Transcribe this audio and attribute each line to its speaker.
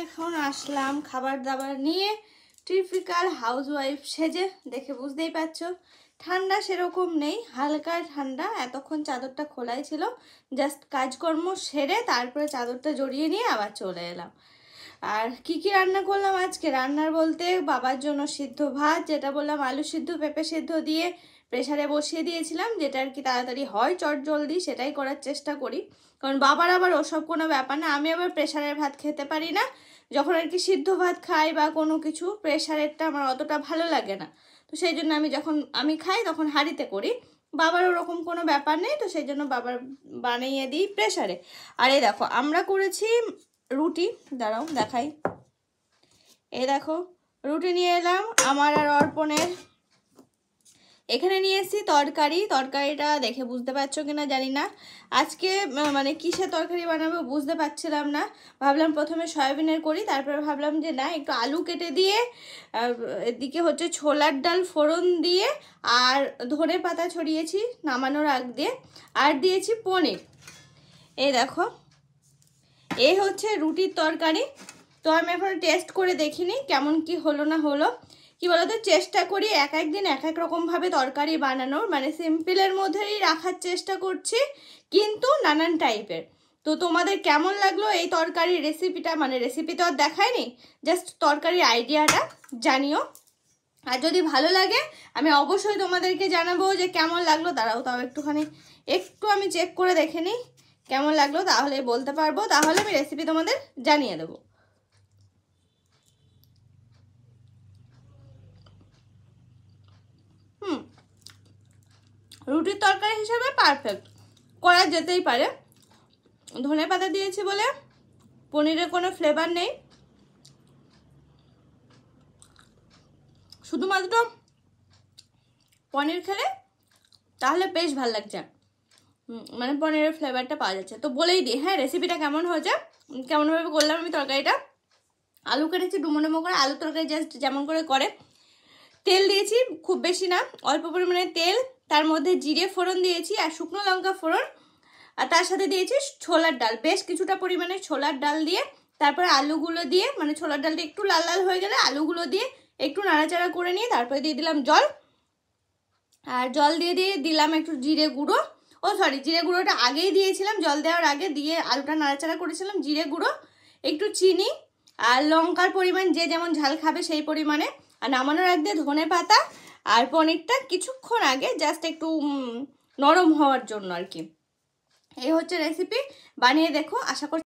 Speaker 1: এখন আসলাম খাবার দাবার নিয়ে, টিপিক্যাল হাউসওয়াইফ সেজে। দেখে বুঝতেই পারছো ঠান্ডা সেরকম নেই, হালকা ঠান্ডা। এতক্ষণ চাদরটা খোলাই ছিল, জাস্ট কাজকর্ম সেরে তারপরে চাদরটা জড়িয়ে নিয়ে আবার চলে এলাম। আর কি কি রান্না করলাম আজকে? রান্নার বলতে বাবার জন্য সিদ্ধ ভাত, যেটা বললাম আলু সিদ্ধ পেঁপে সিদ্ধ দিয়ে প্রেসারে বসিয়ে দিয়েছিলাম, যেটা আর কি তাড়াতাড়ি হয় চট জলদি, সেটাই করার চেষ্টা করি। কারণ বাবার আবার ওসব কোনো ব্যাপার না, আমি আবার প্রেসারের ভাত খেতে পারি না। যখন আর কি সিদ্ধ ভাত খাই বা কোনো কিছু, প্রেসারেরটা আমার অতটা ভালো লাগে না। তো সেই জন্য যখন আমি খাই তখন হাঁড়িতে করি। বাবার ওরকম কোনো ব্যাপার নেই, তো সেই জন্য বাবার বানিয়ে দিই প্রেসারে। আর এই দেখো আমরা করেছি রুটি, দাঁড়াও দেখাই। এই দেখো রুটি নিয়ে এলাম আমার আর অর্পণের। এখানে নিয়ে এসেছি তরকারি। তরকারিটা দেখে বুঝতে পারছো কিনা জানি না, আজকে মানে কিসের তরকারি বানাবো বুঝতে পারছিলাম না। ভাবলাম প্রথমে সয়াবিনের করি, তারপরে ভাবলাম যে না, একটু আলু কেটে দিয়ে এদিকে হচ্ছে ছোলার ডাল ফোড়ন দিয়ে আর ধনে পাতা ছড়িয়েছি নামানোর আগ দিয়ে, আর দিয়েছি পনির। এই দেখো এই হচ্ছে রুটির তরকারি। তো আমি এখন টেস্ট করে দেখিনি কেমন কি হলো না হলো। কি বলতো, চেষ্টা করি এক একদিন এক এক রকমভাবে তরকারি বানানোর, মানে সিম্পলের মধ্যেই রাখার চেষ্টা করছি, কিন্তু নানান টাইপের। তো তোমাদের কেমন লাগলো এই তরকারির রেসিপিটা? মানে রেসিপি তো আর দেখায়নি, জাস্ট তরকারির আইডিয়াটা জানিও। আর যদি ভালো লাগে আমি অবশ্যই তোমাদেরকে জানাবো যে কেমন লাগলো। দাঁড়াও তাও একটু আমি চেক করে দেখে নিই কেমন লাগলো, তাহলে বলতে পারবো, তাহলে আমি রেসিপি তোমাদের জানিয়ে দেবো। রুটির তরকারি হিসাবে পারফেক্ট, করা যেতেই পারে। ধনে পাতা দিয়েছি বলে পনিরের কোনো ফ্লেভার নেই, শুধুমাত্র পনির খেলে তাহলে বেশ ভালো লাগছে, মানে পনিরের ফ্লেভারটা পাওয়া যাচ্ছে। তো বলেই দিই হ্যাঁ, রেসিপিটা কেমন হয়েছে, কেমনভাবে করলাম আমি তরকারিটা। আলু কেটেছি ডুমো ডুমো করে, আলু তরকারি জাস্ট যেমন করে করে। তেল দিয়েছি খুব বেশি না, অল্প পরিমাণে তেল, তার মধ্যে জিরে ফোড়ন দিয়েছি আর শুকনো লঙ্কা ফোড়ন, আর তার সাথে দিয়েছি ছোলার ডাল, বেশ কিছুটা পরিমাণে ছোলার ডাল দিয়ে, তারপরে আলুগুলো দিয়ে, মানে ছোলার ডালটা একটু লাল লাল হয়ে গেলে আলুগুলো দিয়ে একটু নাড়াচাড়া করে নিয়ে তারপরে দিয়ে দিলাম জল। আর জল দিয়ে দিলাম একটু জিরে গুঁড়ো, জিরে গুঁড়োটা আগেই দিয়েছিলাম, জল দেওয়ার আগে দিয়ে আলুটা নাড়াচাড়া করেছিলাম। জিরে গুঁড়ো, একটু চিনি, আর লঙ্কার পরিমাণ যে যেমন ঝাল খাবে সেই পরিমাণে। আর নামানোর আগে ধনে পাতা আর পনিরটা কিছুক্ষণ আগে জাস্ট একটু নরম হওয়ার জন্য আর কি। এই হচ্ছে রেসিপি, বানিয়ে দেখো, আশা করছি